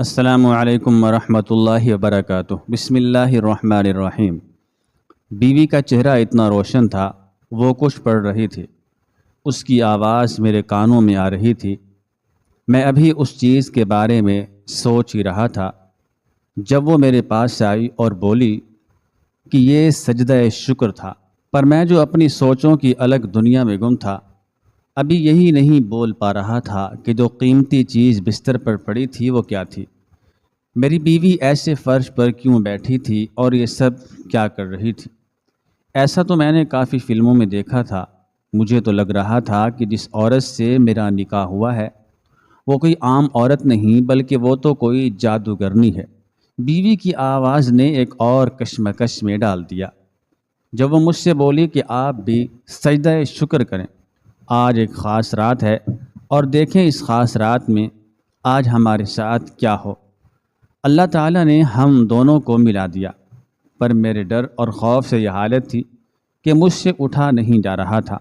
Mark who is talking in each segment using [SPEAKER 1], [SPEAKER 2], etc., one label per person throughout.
[SPEAKER 1] السلام علیکم ورحمۃ اللہ وبرکاتہ۔ بسم اللہ الرحمن الرحیم۔ بیوی کا چہرہ اتنا روشن تھا، وہ کچھ پڑھ رہی تھی، اس کی آواز میرے کانوں میں آ رہی تھی۔ میں ابھی اس چیز کے بارے میں سوچ ہی رہا تھا جب وہ میرے پاس آئی اور بولی کہ یہ سجدہ شکر تھا، پر میں جو اپنی سوچوں کی الگ دنیا میں گم تھا، ابھی یہی نہیں بول پا رہا تھا کہ جو قیمتی چیز بستر پر پڑی تھی وہ کیا تھی۔ میری بیوی ایسے فرش پر کیوں بیٹھی تھی اور یہ سب کیا کر رہی تھی؟ ایسا تو میں نے کافی فلموں میں دیکھا تھا۔ مجھے تو لگ رہا تھا کہ جس عورت سے میرا نکاح ہوا ہے وہ کوئی عام عورت نہیں بلکہ وہ تو کوئی جادوگرنی ہے۔ بیوی کی آواز نے ایک اور کشمکش میں ڈال دیا جب وہ مجھ سے بولی کہ آپ بھی سجدہ شکر کریں، آج ایک خاص رات ہے اور دیکھیں اس خاص رات میں آج ہمارے ساتھ کیا ہو۔ اللہ تعالیٰ نے ہم دونوں کو ملا دیا، پر میرے ڈر اور خوف سے یہ حالت تھی کہ مجھ سے اٹھا نہیں جا رہا تھا۔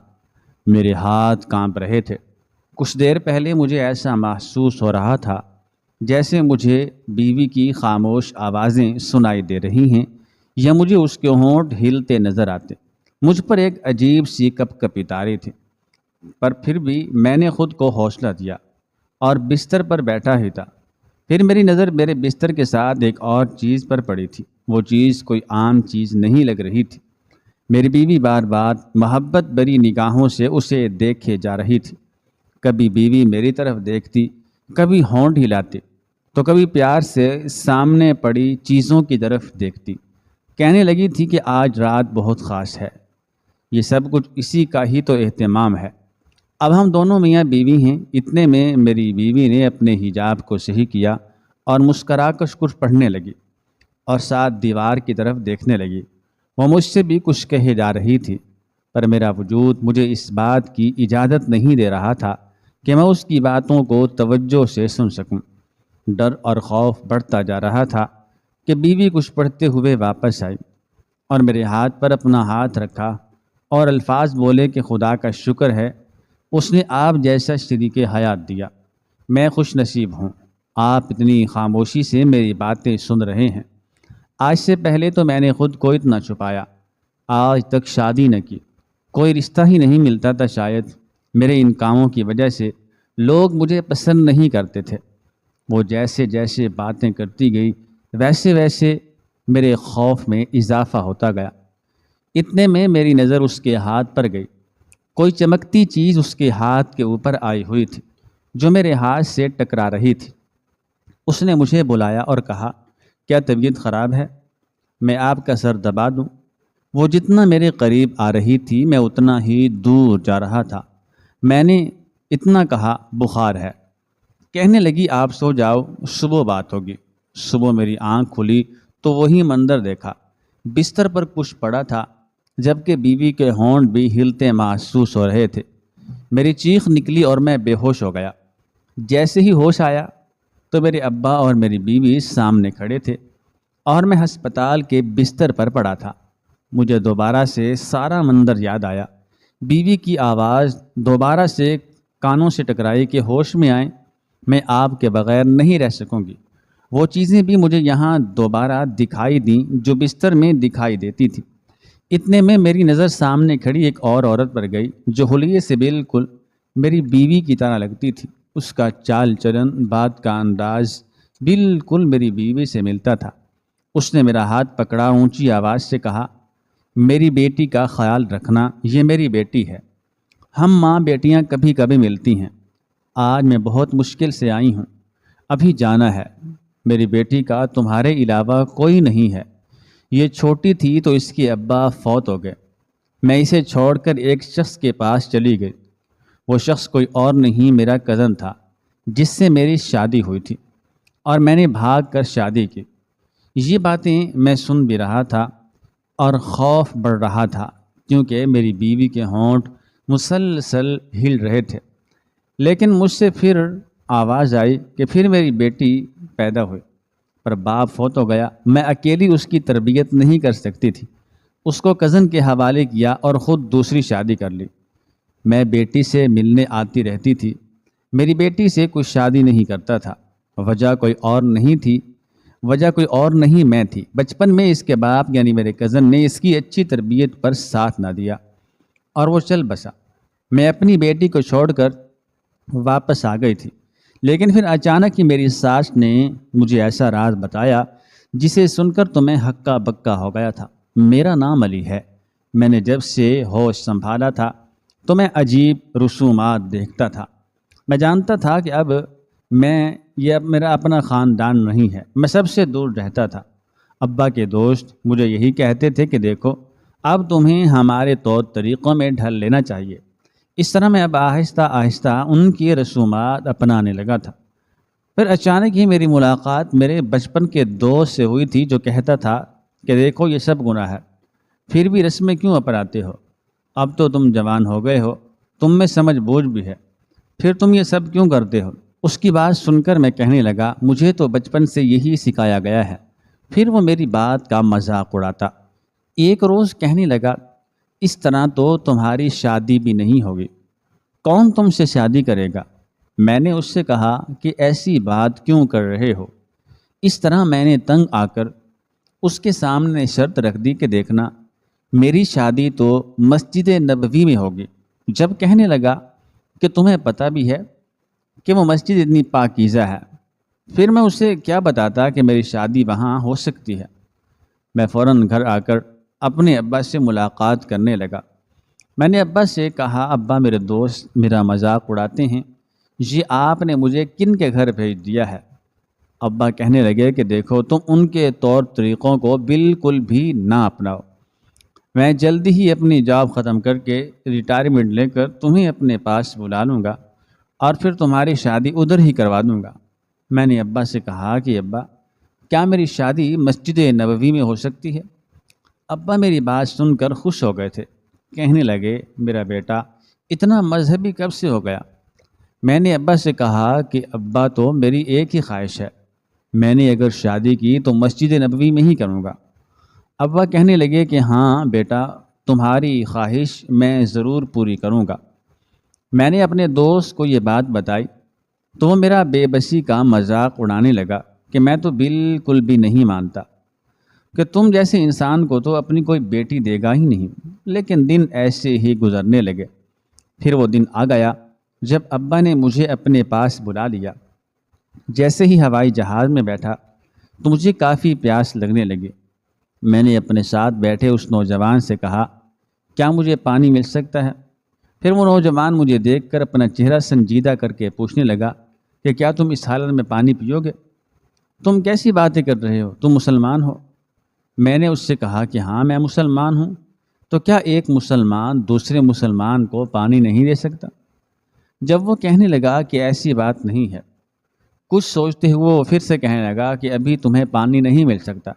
[SPEAKER 1] میرے ہاتھ کانپ رہے تھے۔ کچھ دیر پہلے مجھے ایسا محسوس ہو رہا تھا جیسے مجھے بیوی کی خاموش آوازیں سنائی دے رہی ہیں یا مجھے اس کے ہونٹ ہلتے نظر آتے۔ مجھ پر ایک عجیب سی کپ کپی طاری تھی، پر پھر بھی میں نے خود کو حوصلہ دیا اور بستر پر بیٹھا ہی تھا۔ پھر میری نظر میرے بستر کے ساتھ ایک اور چیز پر پڑی تھی۔ وہ چیز کوئی عام چیز نہیں لگ رہی تھی۔ میری بیوی بار بار محبت بھری نگاہوں سے اسے دیکھے جا رہی تھی۔ کبھی بیوی میری طرف دیکھتی، کبھی ہونٹ ہلاتی، تو کبھی پیار سے سامنے پڑی چیزوں کی طرف دیکھتی۔ کہنے لگی تھی کہ آج رات بہت خاص ہے، یہ سب کچھ اسی کا ہی تو اہتمام ہے۔ اب ہم دونوں میاں بیوی ہیں۔ اتنے میں میری بیوی نے اپنے حجاب کو صحیح کیا اور مسکرا کر کچھ پڑھنے لگی اور ساتھ دیوار کی طرف دیکھنے لگی۔ وہ مجھ سے بھی کچھ کہے جا رہی تھی، پر میرا وجود مجھے اس بات کی اجازت نہیں دے رہا تھا کہ میں اس کی باتوں کو توجہ سے سن سکوں۔ ڈر اور خوف بڑھتا جا رہا تھا کہ بیوی کچھ پڑھتے ہوئے واپس آئی اور میرے ہاتھ پر اپنا ہاتھ رکھا اور الفاظ بولے کہ خدا کا شکر ہے اس نے آپ جیسا شریک حیات دیا۔ میں خوش نصیب ہوں، آپ اتنی خاموشی سے میری باتیں سن رہے ہیں۔ آج سے پہلے تو میں نے خود کو اتنا چھپایا، آج تک شادی نہ کی، کوئی رشتہ ہی نہیں ملتا تھا۔ شاید میرے ان کاموں کی وجہ سے لوگ مجھے پسند نہیں کرتے تھے۔ وہ جیسے جیسے باتیں کرتی گئی ویسے ویسے میرے خوف میں اضافہ ہوتا گیا۔ اتنے میں میری نظر اس کے ہاتھ پر گئی۔ کوئی چمکتی چیز اس کے ہاتھ کے اوپر آئی ہوئی تھی جو میرے ہاتھ سے ٹکرا رہی تھی۔ اس نے مجھے بلایا اور کہا، کیا طبیعت خراب ہے؟ میں آپ کا سر دبا دوں؟ وہ جتنا میرے قریب آ رہی تھی میں اتنا ہی دور جا رہا تھا۔ میں نے اتنا کہا، بخار ہے۔ کہنے لگی، آپ سو جاؤ، صبح بات ہوگی۔ صبح میری آنکھ کھلی تو وہی منظر دیکھا۔ بستر پر کچھ پڑا تھا جبکہ بیوی کے ہونٹ بھی ہلتے محسوس ہو رہے تھے۔ میری چیخ نکلی اور میں بے ہوش ہو گیا۔ جیسے ہی ہوش آیا تو میرے ابا اور میری بیوی سامنے کھڑے تھے اور میں ہسپتال کے بستر پر پڑا تھا۔ مجھے دوبارہ سے سارا منظر یاد آیا۔ بیوی کی آواز دوبارہ سے کانوں سے ٹکرائی کہ ہوش میں آئیں، میں آپ کے بغیر نہیں رہ سکوں گی۔ وہ چیزیں بھی مجھے یہاں دوبارہ دکھائی دیں جو بستر میں دکھائی دیتی تھی۔ اتنے میں میری نظر سامنے کھڑی ایک اور عورت پر گئی جو حلیے سے بالکل میری بیوی کی طرح لگتی تھی۔ اس کا چال چلن، بات کا انداز بالکل میری بیوی سے ملتا تھا۔ اس نے میرا ہاتھ پکڑا، اونچی آواز سے کہا، میری بیٹی کا خیال رکھنا، یہ میری بیٹی ہے۔ ہم ماں بیٹیاں کبھی کبھی ملتی ہیں۔ آج میں بہت مشکل سے آئی ہوں، ابھی جانا ہے۔ میری بیٹی کا تمہارے علاوہ کوئی نہیں ہے۔ یہ چھوٹی تھی تو اس کے ابا فوت ہو گئے۔ میں اسے چھوڑ کر ایک شخص کے پاس چلی گئی۔ وہ شخص کوئی اور نہیں، میرا کزن تھا جس سے میری شادی ہوئی تھی اور میں نے بھاگ کر شادی کی۔ یہ باتیں میں سن بھی رہا تھا اور خوف بڑھ رہا تھا کیونکہ میری بیوی کے ہونٹ مسلسل ہل رہے تھے۔ لیکن مجھ سے پھر آواز آئی کہ پھر میری بیٹی پیدا ہوئی، پر باپ فوت ہو گیا۔ میں اکیلی اس کی تربیت نہیں کر سکتی تھی۔ اس کو کزن کے حوالے کیا اور خود دوسری شادی کر لی۔ میں بیٹی سے ملنے آتی رہتی تھی۔ میری بیٹی سے کوئی شادی نہیں کرتا تھا۔ وجہ کوئی اور نہیں تھی، وجہ کوئی اور نہیں میں تھی۔ بچپن میں اس کے باپ یعنی میرے کزن نے اس کی اچھی تربیت پر ساتھ نہ دیا اور وہ چل بسا۔ میں اپنی بیٹی کو چھوڑ کر واپس آ گئی تھی، لیکن پھر اچانک ہی میری ساس نے مجھے ایسا راز بتایا جسے سن کر تو میں ہکا بکا ہو گیا تھا۔ میرا نام علی ہے۔ میں نے جب سے ہوش سنبھالا تھا تو میں عجیب رسومات دیکھتا تھا۔ میں جانتا تھا کہ اب یہ میرا اپنا خاندان نہیں ہے، میں سب سے دور رہتا تھا۔ ابا کے دوست مجھے یہی کہتے تھے کہ دیکھو اب تمہیں ہمارے طور طریقوں میں ڈھل لینا چاہیے۔ اس طرح میں اب آہستہ آہستہ ان کی رسومات اپنانے لگا تھا۔ پھر اچانک ہی میری ملاقات میرے بچپن کے دوست سے ہوئی تھی جو کہتا تھا کہ دیکھو یہ سب گناہ ہے، پھر بھی رسمیں کیوں اپناتے ہو؟ اب تو تم جوان ہو گئے ہو، تم میں سمجھ بوجھ بھی ہے، پھر تم یہ سب کیوں کرتے ہو؟ اس کی بات سن کر میں کہنے لگا مجھے تو بچپن سے یہی سکھایا گیا ہے۔ پھر وہ میری بات کا مذاق اڑاتا۔ ایک روز کہنے لگا اس طرح تو تمہاری شادی بھی نہیں ہوگی، کون تم سے شادی کرے گا؟ میں نے اس سے کہا کہ ایسی بات کیوں کر رہے ہو؟ اس طرح میں نے تنگ آ کر اس کے سامنے شرط رکھ دی کہ دیکھنا میری شادی تو مسجد نبوی میں ہوگی۔ جب کہنے لگا کہ تمہیں پتہ بھی ہے کہ وہ مسجد اتنی پاکیزہ ہے، پھر میں اسے کیا بتاتا کہ میری شادی وہاں ہو سکتی ہے۔ میں فوراً گھر آ کر اپنے ابا سے ملاقات کرنے لگا۔ میں نے ابا سے کہا ابا میرے دوست میرا مذاق اڑاتے ہیں، یہ آپ نے مجھے کن کے گھر بھیج دیا ہے؟ ابا کہنے لگے کہ دیکھو تم ان کے طور طریقوں کو بالکل بھی نہ اپناؤ۔ میں جلدی ہی اپنی جاب ختم کر کے ریٹائرمنٹ لے کر تمہیں اپنے پاس بلا لوں گا اور پھر تمہاری شادی ادھر ہی کروا دوں گا۔ میں نے ابا سے کہا کہ ابا کیا میری شادی مسجد نبوی میں ہو سکتی ہے؟ ابا میری بات سن کر خوش ہو گئے تھے، کہنے لگے میرا بیٹا اتنا مذہبی کب سے ہو گیا؟ میں نے ابا سے کہا کہ ابا تو میری ایک ہی خواہش ہے، میں نے اگر شادی کی تو مسجد نبوی میں ہی کروں گا۔ ابا کہنے لگے کہ ہاں بیٹا تمہاری خواہش میں ضرور پوری کروں گا۔ میں نے اپنے دوست کو یہ بات بتائی تو وہ میرا بے بسی کا مذاق اڑانے لگا کہ میں تو بالکل بھی نہیں مانتا کہ تم جیسے انسان کو تو اپنی کوئی بیٹی دے گا ہی نہیں۔ لیکن دن ایسے ہی گزرنے لگے۔ پھر وہ دن آ گیا جب ابا نے مجھے اپنے پاس بلا لیا۔ جیسے ہی ہوائی جہاز میں بیٹھا تو مجھے کافی پیاس لگنے لگی۔ میں نے اپنے ساتھ بیٹھے اس نوجوان سے کہا کیا مجھے پانی مل سکتا ہے؟ پھر وہ نوجوان مجھے دیکھ کر اپنا چہرہ سنجیدہ کر کے پوچھنے لگا کہ کیا تم اس حالت میں پانی پیو گے؟ تم کیسی باتیں کر رہے ہو؟ تم مسلمان ہو؟ میں نے اس سے کہا کہ ہاں میں مسلمان ہوں۔ تو کیا ایک مسلمان دوسرے مسلمان کو پانی نہیں دے سکتا؟ جب وہ کہنے لگا کہ ایسی بات نہیں ہے، کچھ سوچتے ہوئے وہ پھر سے کہنے لگا کہ ابھی تمہیں پانی نہیں مل سکتا،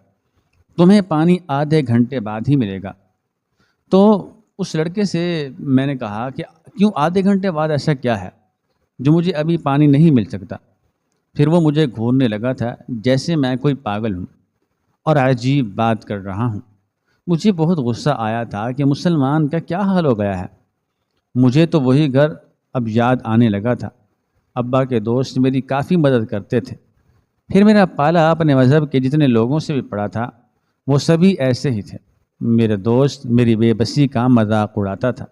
[SPEAKER 1] تمہیں پانی آدھے گھنٹے بعد ہی ملے گا۔ تو اس لڑکے سے میں نے کہا کہ کیوں آدھے گھنٹے بعد؟ ایسا کیا ہے جو مجھے ابھی پانی نہیں مل سکتا؟ پھر وہ مجھے گھورنے لگا تھا جیسے میں کوئی پاگل ہوں اور عجیب بات کر رہا ہوں۔ مجھے بہت غصہ آیا تھا کہ مسلمان کا کیا حال ہو گیا ہے۔ مجھے تو وہی گھر اب یاد آنے لگا تھا۔ ابا کے دوست میری کافی مدد کرتے تھے۔ پھر میرا پالا اپنے مذہب کے جتنے لوگوں سے بھی پڑا تھا وہ سبھی ایسے ہی تھے۔ میرے دوست میری بے بسی کا مذاق اڑاتا تھا،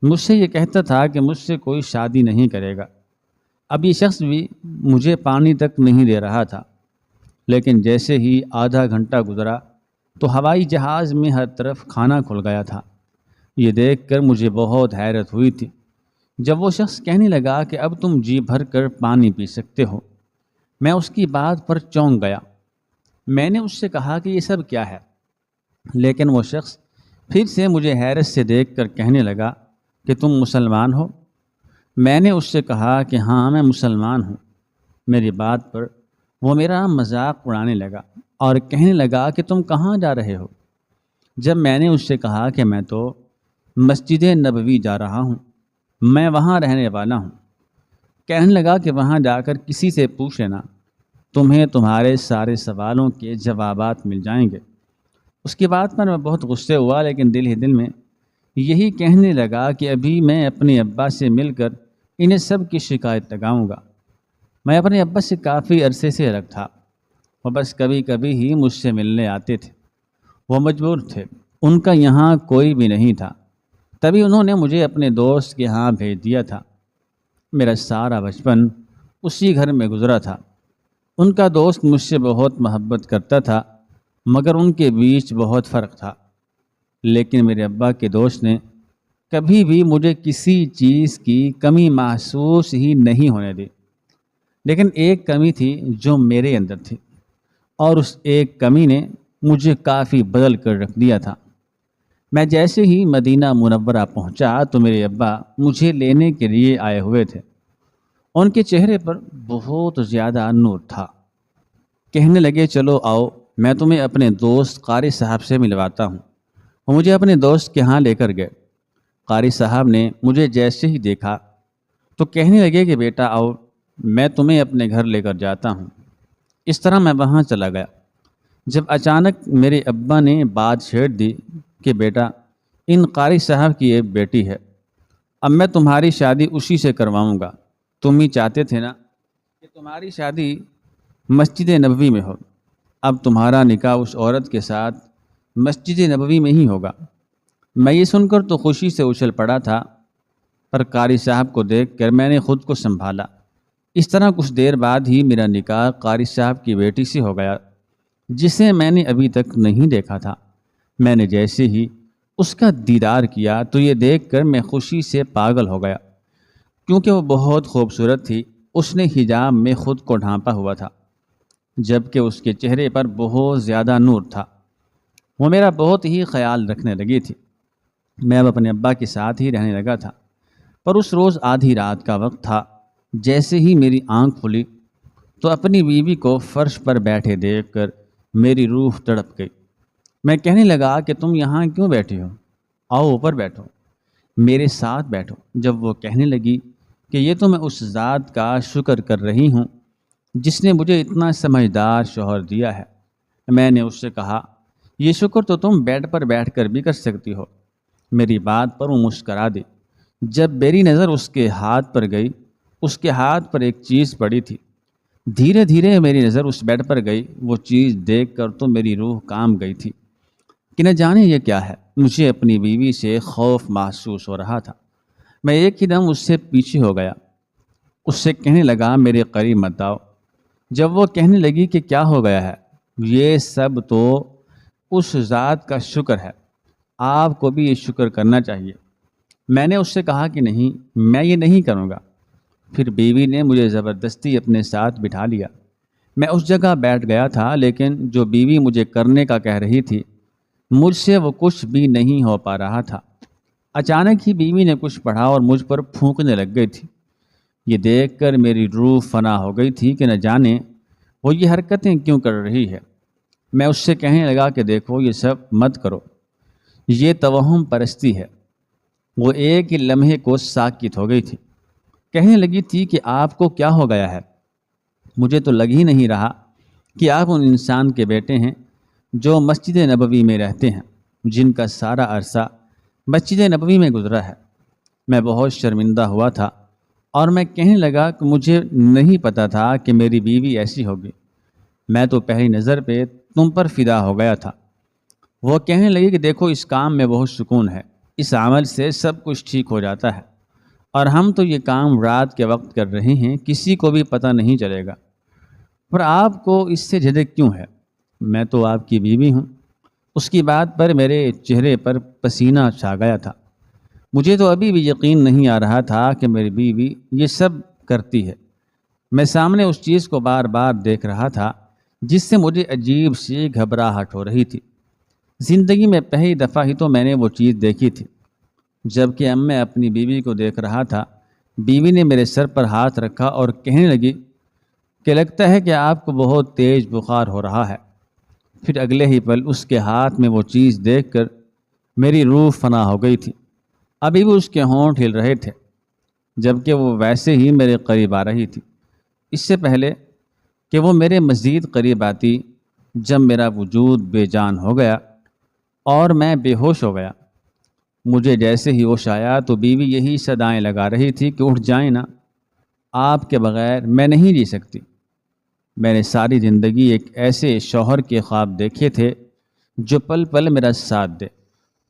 [SPEAKER 1] مجھ سے یہ کہتا تھا کہ مجھ سے کوئی شادی نہیں کرے گا۔ اب یہ شخص بھی مجھے پانی تک نہیں دے رہا تھا۔ لیکن جیسے ہی آدھا گھنٹہ گزرا تو ہوائی جہاز میں ہر طرف کھانا کھل گیا تھا۔ یہ دیکھ کر مجھے بہت حیرت ہوئی تھی۔ جب وہ شخص کہنے لگا کہ اب تم جی بھر کر پانی پی سکتے ہو، میں اس کی بات پر چونک گیا۔ میں نے اس سے کہا کہ یہ سب کیا ہے؟ لیکن وہ شخص پھر سے مجھے حیرت سے دیکھ کر کہنے لگا کہ تم مسلمان ہو؟ میں نے اس سے کہا کہ ہاں میں مسلمان ہوں۔ میری بات پر وہ میرا مذاق اڑانے لگا اور کہنے لگا کہ تم کہاں جا رہے ہو؟ جب میں نے اس سے کہا کہ میں تو مسجد نبوی جا رہا ہوں، میں وہاں رہنے والا ہوں، کہنے لگا کہ وہاں جا کر کسی سے پوچھ لینا، تمہیں تمہارے سارے سوالوں کے جوابات مل جائیں گے۔ اس کی بات پر میں بہت غصے ہوا، لیکن دل ہی دل میں یہی کہنے لگا کہ ابھی میں اپنے ابا سے مل کر انہیں سب کی شکایت لگاؤں گا۔ میں اپنے ابا سے کافی عرصے سے الگ تھا، وہ بس کبھی کبھی ہی مجھ سے ملنے آتے تھے۔ وہ مجبور تھے، ان کا یہاں کوئی بھی نہیں تھا، تبھی انہوں نے مجھے اپنے دوست کے ہاں بھیج دیا تھا۔ میرا سارا بچپن اسی گھر میں گزرا تھا۔ ان کا دوست مجھ سے بہت محبت کرتا تھا، مگر ان کے بیچ بہت فرق تھا۔ لیکن میرے ابا کے دوست نے کبھی بھی مجھے کسی چیز کی کمی محسوس ہی نہیں ہونے دی۔ لیکن ایک کمی تھی جو میرے اندر تھی، اور اس ایک کمی نے مجھے کافی بدل کر رکھ دیا تھا۔ میں جیسے ہی مدینہ منورہ پہنچا تو میرے ابا مجھے لینے کے لیے آئے ہوئے تھے۔ ان کے چہرے پر بہت زیادہ نور تھا۔ کہنے لگے، چلو آؤ، میں تمہیں اپنے دوست قاری صاحب سے ملواتا ہوں۔ وہ مجھے اپنے دوست کے ہاں لے کر گئے۔ قاری صاحب نے مجھے جیسے ہی دیکھا تو کہنے لگے کہ بیٹا آؤ، میں تمہیں اپنے گھر لے کر جاتا ہوں۔ اس طرح میں وہاں چلا گیا، جب اچانک میرے ابا نے بات چھیڑ دی کہ بیٹا، ان قاری صاحب کی ایک بیٹی ہے، اب میں تمہاری شادی اسی سے کرواؤں گا۔ تم ہی چاہتے تھے نا کہ تمہاری شادی مسجد نبوی میں ہو، اب تمہارا نکاح اس عورت کے ساتھ مسجد نبوی میں ہی ہوگا۔ میں یہ سن کر تو خوشی سے اچھل پڑا تھا، پر قاری صاحب کو دیکھ کر میں نے خود کو سنبھالا۔ اس طرح کچھ دیر بعد ہی میرا نکاح قاری صاحب کی بیٹی سے ہو گیا، جسے میں نے ابھی تک نہیں دیکھا تھا۔ میں نے جیسے ہی اس کا دیدار کیا تو یہ دیکھ کر میں خوشی سے پاگل ہو گیا، کیونکہ وہ بہت خوبصورت تھی۔ اس نے حجاب میں خود کو ڈھانپا ہوا تھا، جبکہ اس کے چہرے پر بہت زیادہ نور تھا۔ وہ میرا بہت ہی خیال رکھنے لگی تھی۔ میں اب اپنے ابا کے ساتھ ہی رہنے لگا تھا، پر اس روز آدھی رات کا وقت تھا۔ جیسے ہی میری آنکھ کھلی تو اپنی بیوی کو فرش پر بیٹھے دیکھ کر میری روح تڑپ گئی۔ میں کہنے لگا کہ تم یہاں کیوں بیٹھی ہو؟ آؤ اوپر بیٹھو، میرے ساتھ بیٹھو۔ جب وہ کہنے لگی کہ یہ تو میں اس ذات کا شکر کر رہی ہوں جس نے مجھے اتنا سمجھدار شوہر دیا ہے۔ میں نے اس سے کہا، یہ شکر تو تم بیڈ پر بیٹھ کر بھی کر سکتی ہو۔ میری بات پر وہ مسکرا دی۔ جب میری نظر اس کے ہاتھ پر گئی، اس کے ہاتھ پر ایک چیز پڑی تھی۔ دھیرے دھیرے میری نظر اس بیڈ پر گئی۔ وہ چیز دیکھ کر تو میری روح کام گئی تھی کہ نہ جانے یہ کیا ہے۔ مجھے اپنی بیوی سے خوف محسوس ہو رہا تھا۔ میں ایک ہی دم اس سے پیچھے ہو گیا، اس سے کہنے لگا، میرے قریب مت آؤ۔ جب وہ کہنے لگی کہ کیا ہو گیا ہے؟ یہ سب تو اس ذات کا شکر ہے، آپ کو بھی یہ شکر کرنا چاہیے۔ میں نے اس سے کہا کہ نہیں، میں یہ نہیں کروں گا۔ پھر بیوی نے مجھے زبردستی اپنے ساتھ بٹھا لیا۔ میں اس جگہ بیٹھ گیا تھا، لیکن جو بیوی مجھے کرنے کا کہہ رہی تھی، مجھ سے وہ کچھ بھی نہیں ہو پا رہا تھا۔ اچانک ہی بیوی نے کچھ پڑھا اور مجھ پر پھونکنے لگ گئی تھی۔ یہ دیکھ کر میری روح فنا ہو گئی تھی کہ نہ جانے وہ یہ حرکتیں کیوں کر رہی ہے۔ میں اس سے کہنے لگا کہ دیکھو، یہ سب مت کرو، یہ توہم پرستی ہے۔ وہ ایک ہی لمحے کو ساکت ہو گئی تھی۔ کہنے لگی تھی کہ آپ کو کیا ہو گیا ہے؟ مجھے تو لگ ہی نہیں رہا کہ آپ ان انسان کے بیٹے ہیں جو مسجد نبوی میں رہتے ہیں، جن کا سارا عرصہ مسجد نبوی میں گزرا ہے۔ میں بہت شرمندہ ہوا تھا اور میں کہنے لگا کہ مجھے نہیں پتا تھا کہ میری بیوی ایسی ہوگی۔ میں تو پہلی نظر پہ تم پر فدا ہو گیا تھا۔ وہ کہنے لگی کہ دیکھو، اس کام میں بہت سکون ہے، اس عمل سے سب کچھ ٹھیک ہو جاتا ہے، اور ہم تو یہ کام رات کے وقت کر رہے ہیں، کسی کو بھی پتہ نہیں چلے گا۔ پر آپ کو اس سے جھجک کیوں ہے؟ میں تو آپ کی بیوی ہوں۔ اس کی بات پر میرے چہرے پر پسینہ چھا گیا تھا۔ مجھے تو ابھی بھی یقین نہیں آ رہا تھا کہ میری بیوی یہ سب کرتی ہے۔ میں سامنے اس چیز کو بار بار دیکھ رہا تھا جس سے مجھے عجیب سی گھبراہٹ ہو رہی تھی۔ زندگی میں پہلی دفعہ ہی تو میں نے وہ چیز دیکھی تھی۔ جب کہ اب میں اپنی بیوی کو دیکھ رہا تھا، بیوی نے میرے سر پر ہاتھ رکھا اور کہنے لگی کہ لگتا ہے کہ آپ کو بہت تیز بخار ہو رہا ہے۔ پھر اگلے ہی پل اس کے ہاتھ میں وہ چیز دیکھ کر میری روح فنا ہو گئی تھی۔ ابھی بھی اس کے ہونٹ ہل رہے تھے، جبکہ وہ ویسے ہی میرے قریب آ رہی تھی۔ اس سے پہلے کہ وہ میرے مزید قریب آتی، جب میرا وجود بے جان ہو گیا اور میں بے ہوش ہو گیا۔ مجھے جیسے ہی ہوش آیا تو بیوی یہی صدائیں لگا رہی تھی کہ اٹھ جائیں نا، آپ کے بغیر میں نہیں جی سکتی۔ میں نے ساری زندگی ایک ایسے شوہر کے خواب دیکھے تھے جو پل پل میرا ساتھ دے،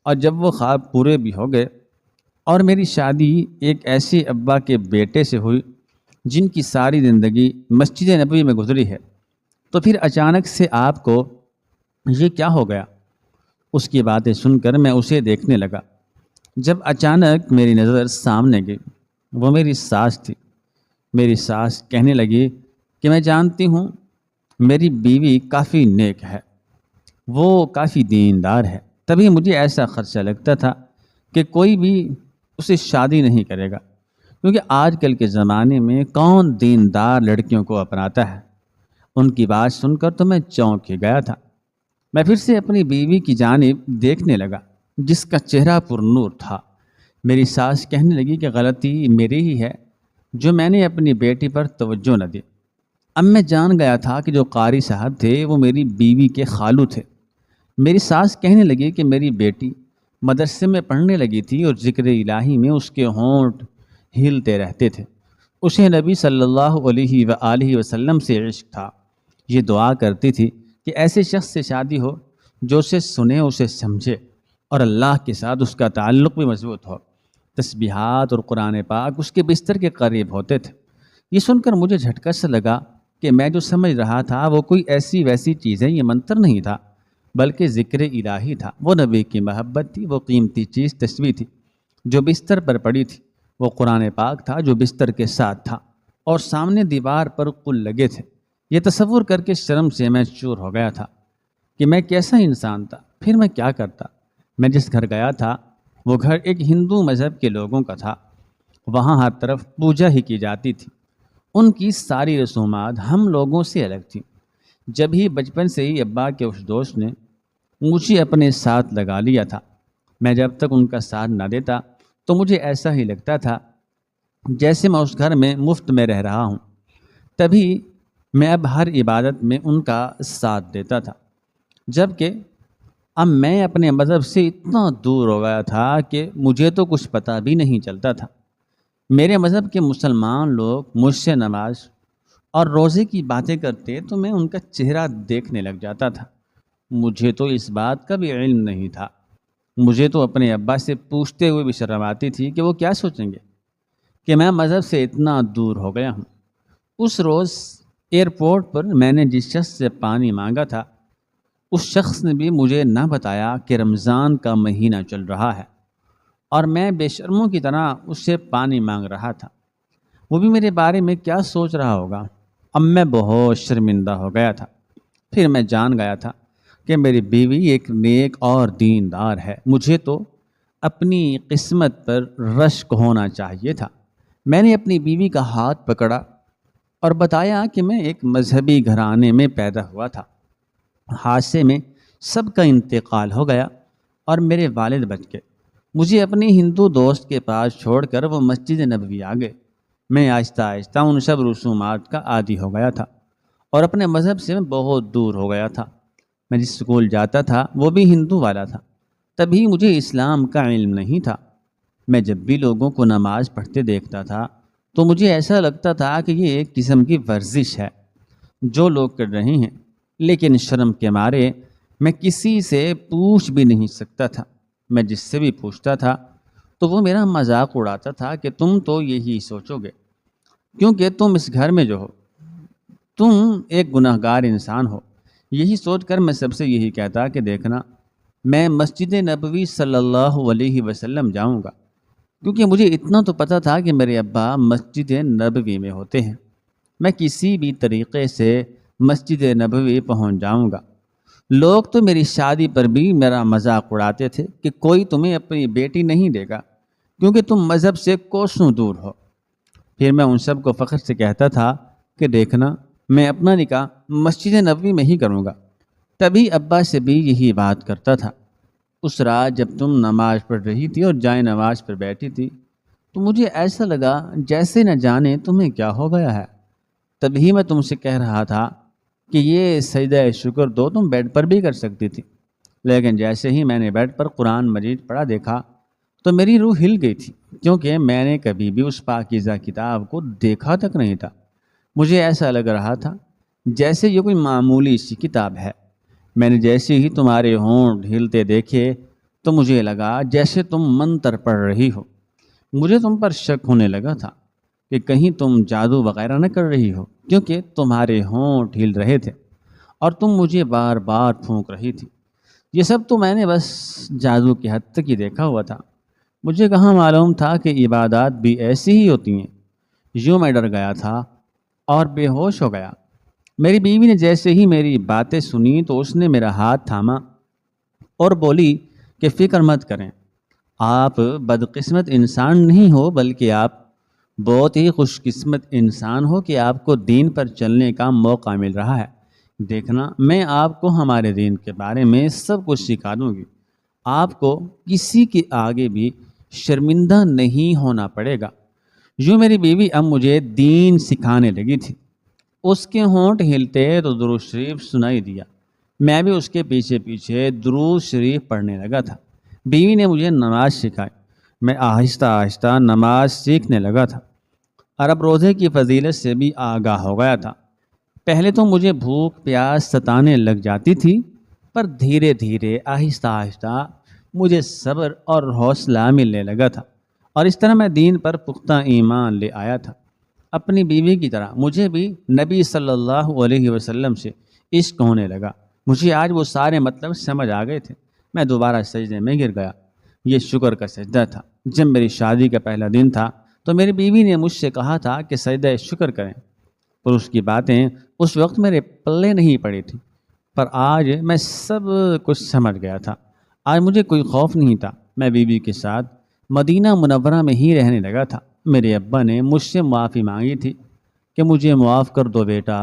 [SPEAKER 1] اور جب وہ خواب پورے بھی ہو گئے اور میری شادی ایک ایسے ابا کے بیٹے سے ہوئی جن کی ساری زندگی مسجد نبوی میں گزری ہے، تو پھر اچانک سے آپ کو یہ کیا ہو گیا؟ اس کی باتیں سن کر میں اسے دیکھنے لگا۔ جب اچانک میری نظر سامنے گئی، وہ میری ساس تھی۔ میری ساس کہنے لگی کہ میں جانتی ہوں میری بیوی کافی نیک ہے، وہ کافی دیندار ہے، تبھی مجھے ایسا خدشہ لگتا تھا کہ کوئی بھی اسے شادی نہیں کرے گا، کیونکہ آج کل کے زمانے میں کون دیندار لڑکیوں کو اپناتا ہے۔ ان کی بات سن کر تو میں چونک ہی گیا تھا۔ میں پھر سے اپنی بیوی کی جانب دیکھنے لگا جس کا چہرہ پر نور تھا۔ میری ساس کہنے لگی کہ غلطی میری ہی ہے جو میں نے اپنی بیٹی پر توجہ نہ دی۔ اب میں جان گیا تھا کہ جو قاری صاحب تھے وہ میری بیوی کے خالو تھے۔ میری ساس کہنے لگی کہ میری بیٹی مدرسے میں پڑھنے لگی تھی اور ذکر الہی میں اس کے ہونٹ ہلتے رہتے تھے۔ اسے نبی صلی اللہ علیہ وآلہ وسلم سے عشق تھا۔ یہ دعا کرتی تھی کہ ایسے شخص سے شادی ہو جو اسے سنے، اسے سمجھے اور اللہ کے ساتھ اس کا تعلق بھی مضبوط ہو۔ تسبیحات اور قرآن پاک اس کے بستر کے قریب ہوتے تھے۔ یہ سن کر مجھے جھٹکا سا لگا کہ میں جو سمجھ رہا تھا وہ کوئی ایسی ویسی چیز ہے، یہ منتر نہیں تھا بلکہ ذکر الہی تھا۔ وہ نبی کی محبت تھی، وہ قیمتی چیز تسبیح تھی جو بستر پر پڑی تھی، وہ قرآن پاک تھا جو بستر کے ساتھ تھا اور سامنے دیوار پر قل لگے تھے۔ یہ تصور کر کے شرم سے میں چور ہو گیا تھا کہ میں کیسا انسان تھا، پھر میں کیا کرتا۔ میں جس گھر گیا تھا وہ گھر ایک ہندو مذہب کے لوگوں کا تھا۔ وہاں ہر طرف پوجا ہی کی جاتی تھی۔ ان کی ساری رسومات ہم لوگوں سے الگ تھیں۔ جب ہی بچپن سے ہی ابا کے اس دوست نے مجھے اپنے ساتھ لگا لیا تھا۔ میں جب تک ان کا ساتھ نہ دیتا تو مجھے ایسا ہی لگتا تھا جیسے میں اس گھر میں مفت میں رہ رہا ہوں۔ تبھی میں اب ہر عبادت میں ان کا ساتھ دیتا تھا، جبکہ اب میں اپنے مذہب سے اتنا دور ہو گیا تھا کہ مجھے تو کچھ پتہ بھی نہیں چلتا تھا۔ میرے مذہب کے مسلمان لوگ مجھ سے نماز اور روزے کی باتیں کرتے تو میں ان کا چہرہ دیکھنے لگ جاتا تھا۔ مجھے تو اس بات کا بھی علم نہیں تھا۔ مجھے تو اپنے ابا سے پوچھتے ہوئے بھی شرم آتی تھی کہ وہ کیا سوچیں گے کہ میں مذہب سے اتنا دور ہو گیا ہوں۔ اس روز ایئرپورٹ پر میں نے جس شخص سے پانی مانگا تھا، اس شخص نے بھی مجھے نہ بتایا کہ رمضان کا مہینہ چل رہا ہے اور میں بے شرموں کی طرح اس سے پانی مانگ رہا تھا۔ وہ بھی میرے بارے میں کیا سوچ رہا ہوگا۔ اب میں بہت شرمندہ ہو گیا تھا۔ پھر میں جان گیا تھا کہ میری بیوی ایک نیک اور دیندار ہے۔ مجھے تو اپنی قسمت پر رشک ہونا چاہیے تھا۔ میں نے اپنی بیوی کا ہاتھ پکڑا اور بتایا کہ میں ایک مذہبی گھرانے میں پیدا ہوا تھا۔ حادثے میں سب کا انتقال ہو گیا اور میرے والد بچ گئے۔ مجھے اپنے ہندو دوست کے پاس چھوڑ کر وہ مسجد نبوی آ گئے۔ میں آہستہ آہستہ ان سب رسومات کا عادی ہو گیا تھا اور اپنے مذہب سے میں بہت دور ہو گیا تھا۔ میں جس اسکول جاتا تھا وہ بھی ہندو والا تھا، تبھی مجھے اسلام کا علم نہیں تھا۔ میں جب بھی لوگوں کو نماز پڑھتے دیکھتا تھا تو مجھے ایسا لگتا تھا کہ یہ ایک قسم کی ورزش ہے جو لوگ کر رہے ہیں، لیکن شرم کے مارے میں کسی سے پوچھ بھی نہیں سکتا تھا۔ میں جس سے بھی پوچھتا تھا تو وہ میرا مذاق اڑاتا تھا کہ تم تو یہی سوچو گے کیونکہ تم اس گھر میں جو ہو، تم ایک گناہ گار انسان ہو۔ یہی سوچ کر میں سب سے یہی کہتا کہ دیکھنا، میں مسجد نبوی صلی اللہ علیہ وسلم جاؤں گا، کیونکہ مجھے اتنا تو پتہ تھا کہ میرے ابا مسجد نبوی میں ہوتے ہیں۔ میں کسی بھی طریقے سے مسجد نبوی پہنچ جاؤں گا۔ لوگ تو میری شادی پر بھی میرا مذاق اڑاتے تھے کہ کوئی تمہیں اپنی بیٹی نہیں دے گا کیونکہ تم مذہب سے کوسوں دور ہو۔ پھر میں ان سب کو فخر سے کہتا تھا کہ دیکھنا، میں اپنا نکاح مسجد نبوی میں ہی کروں گا۔ تبھی ابا سے بھی یہی بات کرتا تھا۔ اس رات جب تم نماز پڑھ رہی تھی اور جائے نماز پر بیٹھی تھی تو مجھے ایسا لگا جیسے نہ جانے تمہیں کیا ہو گیا ہے۔ تبھی میں تم سے کہہ رہا تھا کہ یہ سجدہ شکر تو تم بیڈ پر بھی کر سکتی تھی، لیکن جیسے ہی میں نے بیڈ پر قرآن مجید پڑھا دیکھا تو میری روح ہل گئی تھی۔ کیونکہ میں نے کبھی بھی اس پاکیزہ کتاب کو دیکھا تک نہیں تھا۔ مجھے ایسا لگ رہا تھا جیسے یہ کوئی معمولی سی کتاب ہے۔ میں نے جیسے ہی تمہارے ہونٹ ہلتے دیکھے تو مجھے لگا جیسے تم منتر پڑھ رہی ہو۔ مجھے تم پر شک ہونے لگا تھا کہ کہیں تم جادو وغیرہ نہ کر رہی ہو، کیونکہ تمہارے ہونٹ ہل رہے تھے اور تم مجھے بار بار پھونک رہی تھی۔ یہ سب تو میں نے بس جادو کی حد تک ہی دیکھا ہوا تھا، مجھے کہاں معلوم تھا کہ عبادات بھی ایسی ہی ہوتی ہیں۔ یوں میں ڈر گیا تھا اور بے ہوش ہو گیا۔ میری بیوی نے جیسے ہی میری باتیں سنی تو اس نے میرا ہاتھ تھاما اور بولی کہ فکر مت کریں، آپ بدقسمت انسان نہیں ہو، بلکہ آپ بہت ہی خوش قسمت انسان ہو کہ آپ کو دین پر چلنے کا موقع مل رہا ہے۔ دیکھنا، میں آپ کو ہمارے دین کے بارے میں سب کچھ سکھا دوں گی، آپ کو کسی کے آگے بھی شرمندہ نہیں ہونا پڑے گا۔ یوں میری بیوی اب مجھے دین سکھانے لگی تھی۔ اس کے ہونٹ ہلتے تو درود شریف سنائی دیا۔ میں بھی اس کے پیچھے پیچھے درود شریف پڑھنے لگا تھا۔ بیوی نے مجھے نماز سکھائی، میں آہستہ آہستہ نماز سیکھنے لگا تھا اور اب روزے کی فضیلت سے بھی آگاہ ہو گیا تھا۔ پہلے تو مجھے بھوک پیاس ستانے لگ جاتی تھی، پر دھیرے دھیرے آہستہ آہستہ مجھے صبر اور حوصلہ ملنے لگا تھا، اور اس طرح میں دین پر پختہ ایمان لے آیا تھا۔ اپنی بیوی کی طرح مجھے بھی نبی صلی اللہ علیہ وسلم سے عشق ہونے لگا۔ مجھے آج وہ سارے مطلب سمجھ آ گئے تھے۔ میں دوبارہ سجدے میں گر گیا۔ یہ شکر کا سجدہ تھا۔ جب میری شادی کا پہلا دن تھا تو میری بیوی نے مجھ سے کہا تھا کہ سجدہ شکر کریں، پر اس کی باتیں اس وقت میرے پلے نہیں پڑی تھی، پر آج میں سب کچھ سمجھ گیا تھا۔ آج مجھے کوئی خوف نہیں تھا۔ میں بیوی کے ساتھ مدینہ منورہ میں ہی رہنے لگا تھا۔ میرے ابا نے مجھ سے معافی مانگی تھی کہ مجھے معاف کر دو بیٹا،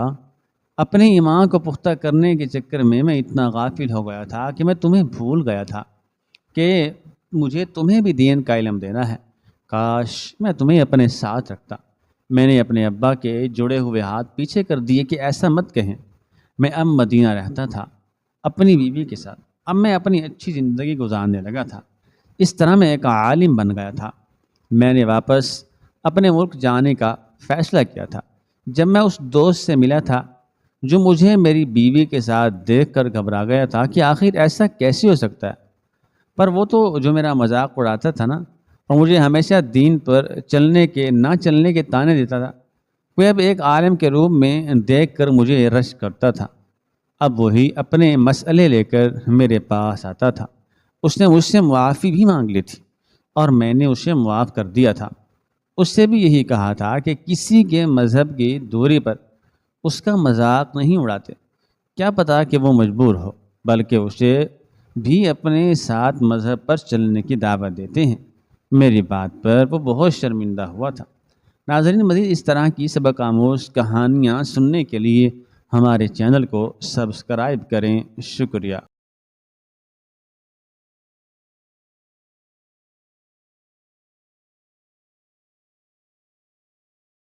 [SPEAKER 1] اپنے ایمان کو پختہ کرنے کے چکر میں اتنا غافل ہو گیا تھا کہ میں تمہیں بھول گیا تھا کہ مجھے تمہیں بھی دین کا علم دینا ہے۔ کاش میں تمہیں اپنے ساتھ رکھتا۔ میں نے اپنے ابا کے جڑے ہوئے ہاتھ پیچھے کر دیے کہ ایسا مت کہیں۔ میں اب مدینہ رہتا تھا اپنی بیوی کے ساتھ۔ اب میں اپنی اچھی زندگی گزارنے لگا تھا۔ اس طرح میں ایک عالم بن گیا تھا۔ میں نے واپس اپنے ملک جانے کا فیصلہ کیا تھا۔ جب میں اس دوست سے ملا تھا جو مجھے میری بیوی کے ساتھ دیکھ کر گھبرا گیا تھا کہ آخر ایسا کیسے ہو سکتا ہے، پر وہ تو جو میرا مذاق اڑاتا تھا نا، اور مجھے ہمیشہ دین پر چلنے کے نہ چلنے کے طعنے دیتا تھا، وہ اب ایک عالم کے روپ میں دیکھ کر مجھے رشک کرتا تھا۔ اب وہی اپنے مسئلے لے کر میرے پاس آتا تھا۔ اس نے مجھ سے معافی بھی مانگ لی تھی اور میں نے اسے معاف کر دیا تھا۔ اس سے بھی یہی کہا تھا کہ کسی کے مذہب کی دوری پر اس کا مذاق نہیں اڑاتے۔ کیا پتا کہ وہ مجبور ہو، بلکہ اسے بھی اپنے ساتھ مذہب پر چلنے کی دعوت دیتے ہیں۔ میری بات پر وہ بہت شرمندہ ہوا تھا۔ ناظرین، مزید اس طرح کی سبق آموز کہانیاں سننے کے لیے ہمارے چینل کو سبسکرائب کریں۔ شکریہ۔